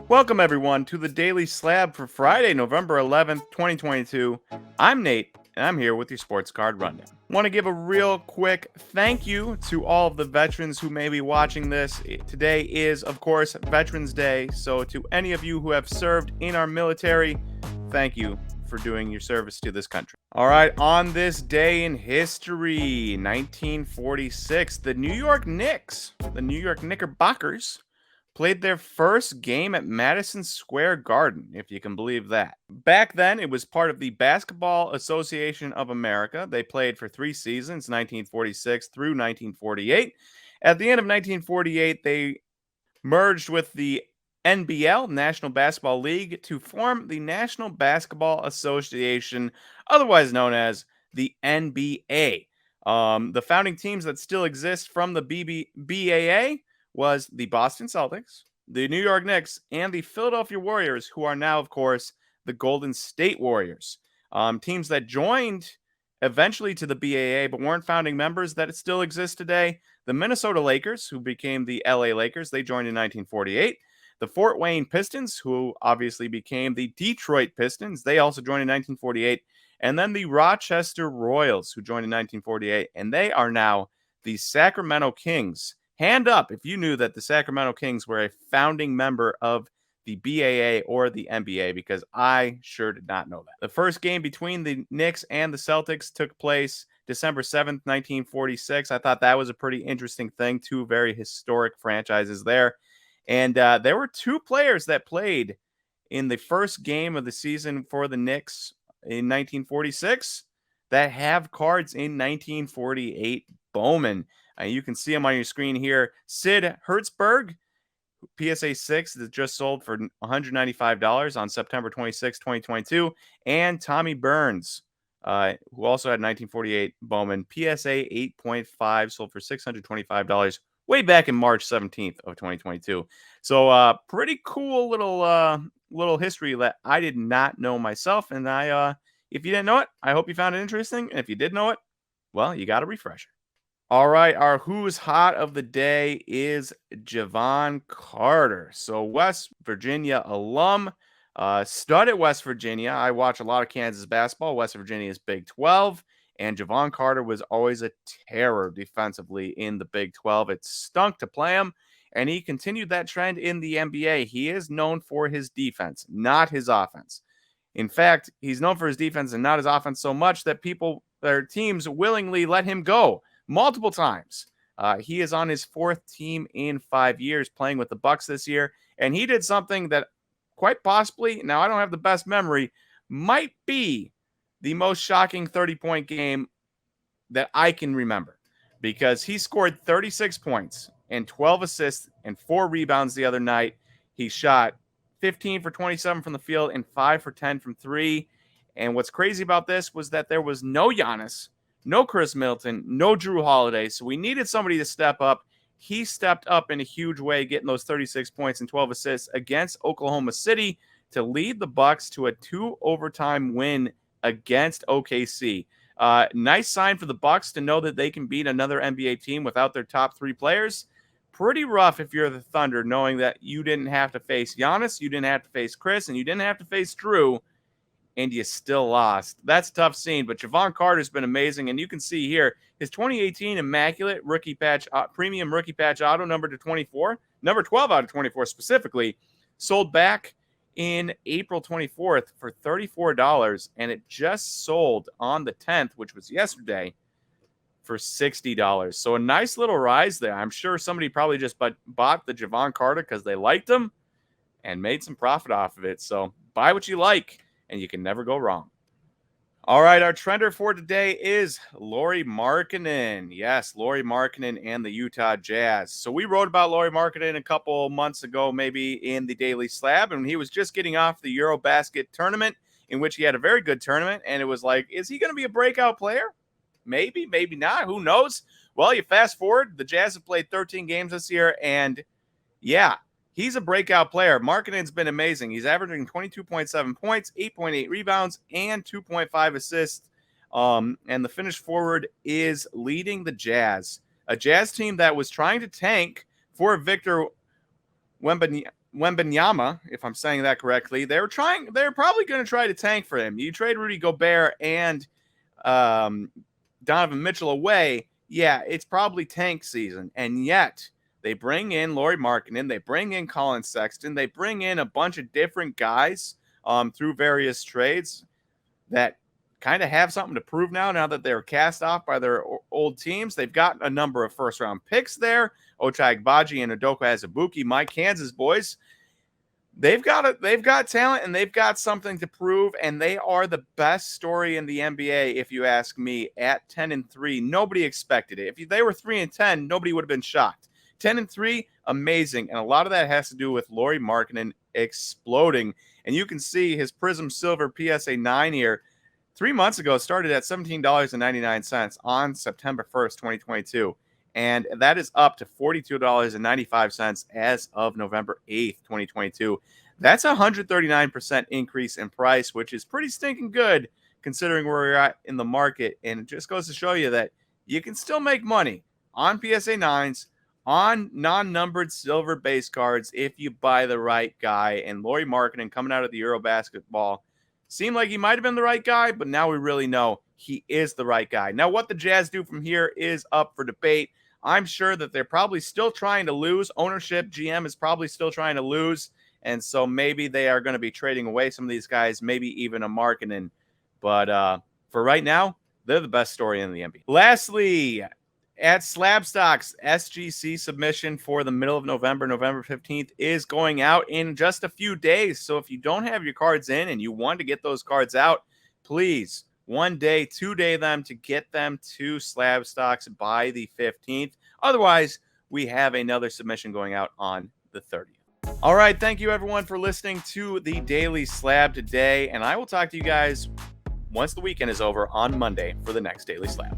Welcome, everyone, to the Daily Slab for Friday, November 11th, 2022. I'm Nate, and I'm here with your sports card rundown. Want to give a real quick thank you to all of the veterans who may be watching this. Today is, of course, Veterans Day, so to any of you who have served in our military, thank you for doing your service to this country. All right, on this day in history, 1946, the New York Knicks, the New York Knickerbockers, played their first game at Madison Square Garden, if you can believe that. Back then, it was part of the Basketball Association of America. They played for 3 seasons, 1946 through 1948. At the end of 1948, they merged with the NBL, National Basketball League, to form the National Basketball Association, otherwise known as the NBA. The founding teams that still exist from the BAA was the Boston Celtics, the New York Knicks, and the Philadelphia Warriors, who are now, of course, the Golden State Warriors. Teams that joined eventually to the BAA but weren't founding members that still exist today. The Minnesota Lakers, who became the LA Lakers, they joined in 1948. The Fort Wayne Pistons, who obviously became the Detroit Pistons, they also joined in 1948. And then the Rochester Royals, who joined in 1948, and they are now the Sacramento Kings. Hand up if you knew that the Sacramento Kings were a founding member of the BAA or the NBA, because I sure did not know that. The first game between the Knicks and the Celtics took place December 7th, 1946. I thought that was a pretty interesting thing. Two very historic franchises there. And there were 2 players that played in the first game of the season for the Knicks in 1946 that have cards in 1948 Bowman. You can see them on your screen here. Sid Hertzberg, PSA 6 that just sold for $195 on September 26, 2022. And Tommy Burns, who also had 1948 Bowman, PSA 8.5, sold for $625 way back in March 17th of 2022. So pretty cool little history that I did not know myself. And if you didn't know it, I hope you found it interesting. And if you did know it, well, you got a refresher. All right, our Who's Hot of the day is Javon Carter. So West Virginia alum, stud at West Virginia. I watch a lot of Kansas basketball. West Virginia is Big 12, and Javon Carter was always a terror defensively in the Big 12. It stunk to play him, and he continued that trend in the NBA. He is known for his defense, not his offense. In fact, he's known for his defense and not his offense so much that their teams willingly let him go multiple times. He is on his 4th team in 5 years playing with the Bucks this year, and he did something that quite possibly, now I don't have the best memory, might be the most shocking 30-point game that I can remember, because he scored 36 points and 12 assists and 4 rebounds the other night. He shot 15 for 27 from the field and 5 for 10 from 3. And what's crazy about this was that there was no Giannis, no Chris Middleton, no Drew Holiday. So we needed somebody to step up. He stepped up in a huge way, getting those 36 points and 12 assists against Oklahoma City to lead the Bucks to a 2-overtime win against OKC. Nice sign for the Bucks to know that they can beat another NBA team without their top 3 players. Pretty rough if you're the Thunder, knowing that you didn't have to face Giannis, you didn't have to face Chris, and you didn't have to face Drew, and you still lost. That's a tough scene, but Javon Carter's been amazing, and you can see here his 2018 Immaculate Rookie Patch, Premium Rookie Patch Auto, number 12 out of 24 specifically, sold back in April 24th for $34, and it just sold on the 10th, which was yesterday, for $60. So a nice little rise there. I'm sure somebody probably just bought the Javon Carter because they liked him and made some profit off of it. So buy what you like, and you can never go wrong. All right, our trender for today is Lauri Markkanen. Yes, Lauri Markkanen and the Utah Jazz. So we wrote about Lauri Markkanen a couple months ago, maybe in the Daily Slab, and he was just getting off the Eurobasket tournament, in which he had a very good tournament, and it was like, is he going to be a breakout player? Maybe, maybe not. Who knows? Well, you fast forward, the Jazz have played 13 games this year, and yeah, he's a breakout player. Markkanen's been amazing. He's averaging 22.7 points, 8.8 rebounds, and 2.5 assists. And the finish forward is leading the Jazz, a Jazz team that was trying to tank for Victor Wembanyama, if I'm saying that correctly, they're probably going to try to tank for him. You trade Rudy Gobert and Donovan Mitchell away, yeah, it's probably tank season. And yet they bring in Lauri Markkanen, they bring in Colin Sexton, they bring in a bunch of different guys through various trades that kind of have something to prove now that they're cast off by their old teams. They've got a number of first-round picks there. Ochai Agbaji and Udoka Azubuike, my Kansas boys. They've got talent and they've got something to prove, and they are the best story in the NBA, if you ask me, at 10-3. Nobody expected it. If they were 3-10, nobody would have been shocked. 10-3, amazing. And a lot of that has to do with Lauri Markkanen exploding. And you can see his Prism Silver PSA 9 here. 3 months ago, started at $17.99 on September 1st, 2022. And that is up to $42.95 as of November 8th, 2022. That's a 139% increase in price, which is pretty stinking good considering where we're at in the market. And it just goes to show you that you can still make money on PSA 9s, on non-numbered silver base cards if you buy the right guy. And Lauri Markkanen, coming out of the Eurobasketball, seemed like he might have been the right guy, but now we really know he is the right guy. Now, what the Jazz do from here is up for debate. I'm sure that they're probably still trying to lose. Ownership, GM is probably still trying to lose. And so maybe they are going to be trading away some of these guys, maybe even a Markkanen. But for right now, they're the best story in the NBA. Lastly, at SlabStox, SGC submission for the middle of November, November 15th, is going out in just a few days. So if you don't have your cards in and you want to get those cards out, please, 1 day, 2 day them to get them to SlabStox by the 15th. Otherwise, we have another submission going out on the 30th. All right. Thank you, everyone, for listening to the Daily Slab today. And I will talk to you guys once the weekend is over on Monday for the next Daily Slab.